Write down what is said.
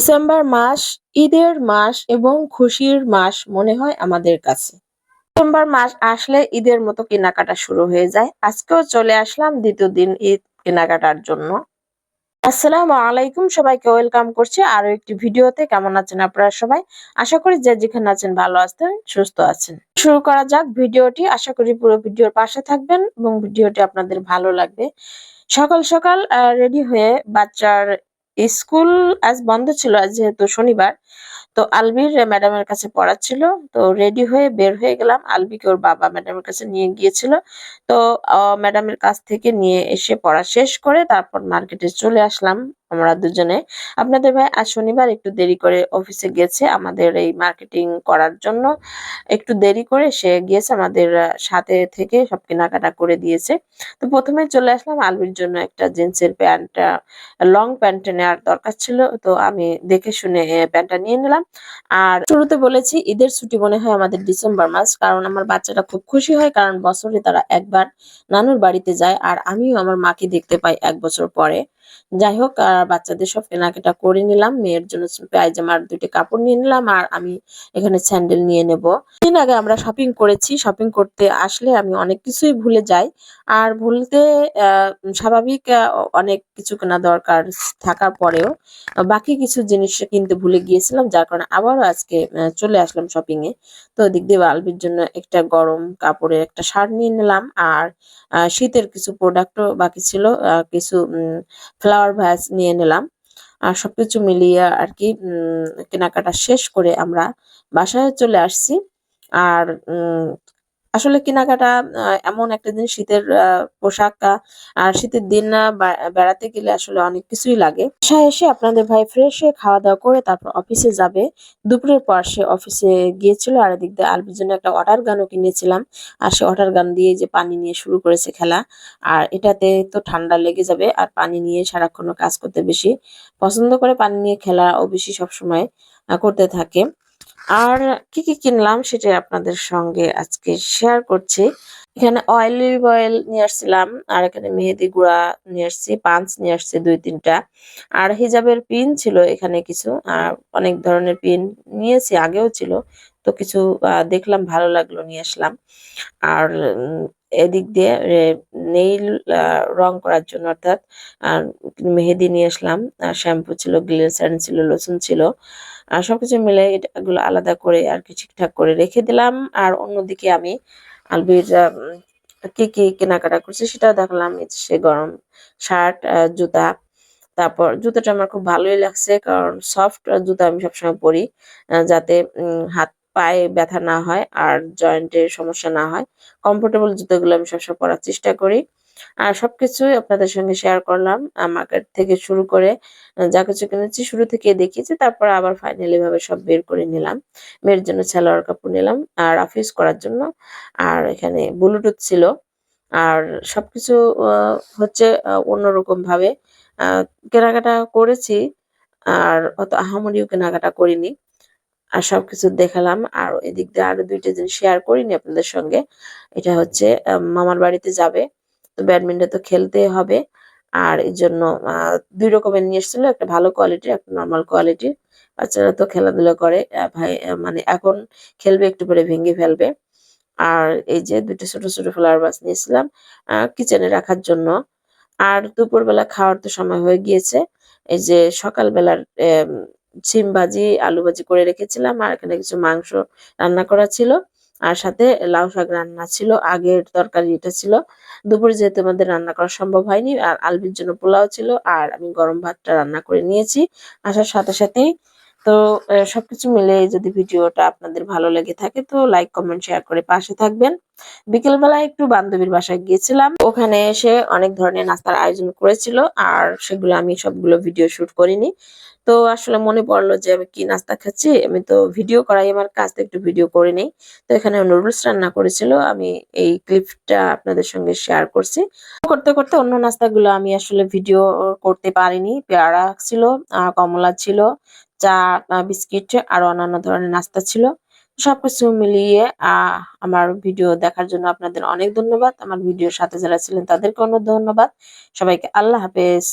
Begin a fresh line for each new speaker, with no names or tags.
December মাস ঈদের মাস এবং খুশির মাস মনে হয় আমাদের কাছে। ডিসেম্বর মাস আসলে ঈদের মতো কেনাকাটা শুরু হয়ে যায়। আজকেও চলে আসলাম দ্বিতীয় দিন ঈদ কেনাকাটার জন্য। আসসালামু আলাইকুম, সবাইকে ওয়েলকাম করছি আরো একটি ভিডিওতে। কেমন আছেন আপনারা সবাই? আশা করি যে যেখানে আছেন ভালো আছেন, সুস্থ আছেন। শুরু করা যাক ভিডিওটি। আশা করি পুরো ভিডিওর পাশে থাকবেন এবং ভিডিওটি আপনাদের ভালো লাগবে। সকাল সকাল রেডি হয়ে বাচ্চার স্কুল আজ বন্ধ ছিল, আজ যেহেতু শনিবার। তো আলবির ম্যাডামের কাছে পড়াচ্ছিল। তো রেডি হয়ে বের হয়ে গেলাম। আলবিকে ওর বাবা ম্যাডামের কাছে নিয়ে গিয়েছিল। তো ম্যাডামের কাছ থেকে নিয়ে এসে পড়া শেষ করে তারপর মার্কেটে চলে আসলাম আমরা দুজনে। আপনাদের ভাই আজ শনিবার একটু দেরি করে অফিসে গেছে আমাদের এই মার্কেটিং করার জন্য। একটু দেরি করে সে গিয়েছে, আমাদের সাথে থেকে সব কেনাকাটা করে দিয়েছে। তো প্রথমে চলে আসলাম আলবির জন্য একটা জিন্সের প্যান্ট, লং প্যান্ট নেওয়ার দরকার ছিল। তো আমি দেখে শুনে প্যান্টটা নিয়ে নিলাম। আর শুরুতে বলেছি ঈদের ছুটি মনে হয় আমাদের ডিসেম্বর মাস, কারণ আমার বাচ্চাটা খুব খুশি হয়, কারণ বছরে তারা একবার নানুর বাড়িতে যায় আর আমিও আমার মাকে দেখতে পাই 1 বছর পরে। যাই হোক, বাচ্চাদের সব কেনাকাটা করে নিলাম। মেয়ের জন্য পায়জামার 2টি কাপড় নিয়ে নিলাম আর আমি এখানে স্যান্ডেল নিয়ে নেব। দিন আগে আমরা শপিং করেছি। শপিং করতে আসলে আমি অনেক কিছুই ভুলে যাই। আর ভুলতে স্বাভাবিক, অনেক কিছু কেনা দরকার থাকার পরেও বাকি কিছু জিনিস কিনতে ভুলে গিয়েছিলাম, যার কারণে আবারও আজকে চলে আসলাম শপিং এ। তো ওদিক দিয়ে আলবির জন্য একটা গরম কাপড়ের একটা শার্ট নিয়ে নিলাম আর শীতের কিছু প্রোডাক্টও বাকি ছিল, কিছু ফ্লাওয়ার ভাস নিয়ে নিলাম। আর সবকিছু মিলিয়ে আর কি কেনাকাটা শেষ করে আমরা বাসায় চলে আসছি। আর আসলে কেনাকাটা এমন একটা জিনিস, শীতের পোশাক আর শীতের দিন বেড়াতে গেলে আসলে অনেক কিছুই লাগে। বাসায় এসে আপনাদের ভাই ফ্রেশ হয়ে খাওয়া দাওয়া করে তারপর অফিসে যাবে। দুপুরের পর সে অফিসে গিয়েছিল। আর এদিক দিয়ে আলবির জন্য একটা ওয়াটার গানও কিনেছিলাম। আর সে ওয়াটার গান দিয়ে যে পানি নিয়ে শুরু করেছে খেলা। আর এটাতে তো ঠান্ডা লেগে যাবে, আর পানি নিয়ে সারাক্ষণ কাজ করতে বেশি পছন্দ করে। পানি নিয়ে খেলা ও বেশি সবসময় করতে থাকে। আর কি কি কিনলাম সেটাই আপনাদের সঙ্গে আজকে শেয়ার করছি। এখানে অলিভ অয়েল নিয়ে আসছিলাম, আর এখানে মেহেদি গুঁড়া নিয়ে আসছি, পাঞ্চ নিয়ে আসছি 2-3টা। আর হিজাবের পিন ছিল এখানে কিছু, আর অনেক ধরনের পিন নিয়েছি, আগেও ছিল। তো কিছু দেখলাম ভালো লাগলো, নিয়ে আসলাম। আর এদিক দিয়ে নেইল রং করার জন্য, অর্থাৎ আর মেহেদি নিয়ে আসলাম। শ্যাম্পু ছিল, গ্লিসারিন ছিল, লোশন ছিল। আর সবকিছু মিলে এগুলো আলাদা করে আর কি ঠিকঠাক করে রেখে দিলাম। আর অন্যদিকে আমি আলবির কি কি কেনাকাটা করছি সেটাও দেখলাম। এই যে সে গরম শার্ট, জুতা। তারপর জুতাটা আমার খুব ভালোই লাগছে, কারণ সফট জুতা আমি সবসময় পরি, যাতে হাত পায়ে ব্যথা না হয় আর জয়েন্টের সমস্যা না হয়। কমফোর্টেবল জুতোগুলো আমি সবসময় পরার চেষ্টা করি। আর সবকিছুই আপনাদের সঙ্গে শেয়ার করলাম। মার্কেট থেকে শুরু করে যা কিছু কিনেছি শুরু থেকে দেখিয়েছি, তারপর আবার ফাইনালি ভাবে সব বের করে নিলাম। মেয়ের জন্য সালোয়ার কাপড় নিলাম আর অফিস করার জন্য। আর এখানে ব্লুটুথ ছিল। আর সবকিছু হচ্ছে অন্যরকম ভাবে আহ কেনাকাটা করেছি। আর অত আহামরিও কেনাকাটা করিনি। আর সবকিছু দেখালাম। আর এদিক দিয়ে আরো 2টা জিনিস শেয়ার করিনি আপনাদের সঙ্গে। এটা হচ্ছে মামার বাড়িতে যাবে, তো ব্যাডমিন্টন তো খেলতে হবে। আর এই জন্য 2 রকমের নিয়ে এসেছিল, একটা ভালো কোয়ালিটির, একটা নর্মাল কোয়ালিটির। বাচ্চারা তো খেলাধুলা করে, ভাই মানে এখন খেলবে, একটু পরে ভেঙে ফেলবে। আর এই যে 2টা ছোট ছোট ফ্লাওয়ার ভাস নিয়েছিলাম কিচেনে রাখার জন্য। আর দুপুরবেলা খাওয়ার তো সময় হয়ে গিয়েছে। এই যে সকালবেলার সিম ভাজি, আলু ভাজি করে রেখেছিলাম। আর এখানে কিছু মাংস রান্না করা ছিল। আর সাথে লাউ শাক রান্না ছিল। আগের তরকারি এটা ছিল। দুপুরে যেহেতু আমাদের রান্না করা সম্ভব হয়নি, আর আলবির জন্য পোলাও ছিল। আর আমি গরম ভাতটা রান্না করে নিয়েছি আসার সাথে সাথেই। তো সবকিছু মিলে যদি ভিডিওটা আপনাদের ভালো লেগে থাকে তো লাইক, কমেন্ট, শেয়ার করে পাশে থাকবেন। বিকেল বেলায় একটু বান্ধবীর বাসায় গিয়েছিলাম। ওখানে এসে অনেক ধরনের নাস্তার আয়োজন করেছিল, আর সেগুলো আমি সবগুলো ভিডিও শুট করিনি। তো আসলে মনে পড়লো যে আমি কি নাস্তা খাচ্ছি, আমি তো ভিডিও করাই আমার কাজ, তো একটু ভিডিও করে নেই। তো এখানে নুডলস রান্না করেছিল, আমি এই ক্লিপটা আপনাদের সঙ্গে শেয়ার করছি। করতে করতে অন্য নাস্তাগুলো আমি আসলে ভিডিও করতে পারিনি। পেয়ারা ছিল, কমলা ছিল, চা, বিস্কিট, আর অন্যান্য ধরনের নাস্তা ছিল। সবকিছু মিলিয়ে আমার ভিডিও দেখার জন্য আপনাদের অনেক ধন্যবাদ। আমার ভিডিওর সাথে যারা ছিলেন তাদেরকে অনেক ধন্যবাদ। সবাইকে আল্লাহ হাফেজ।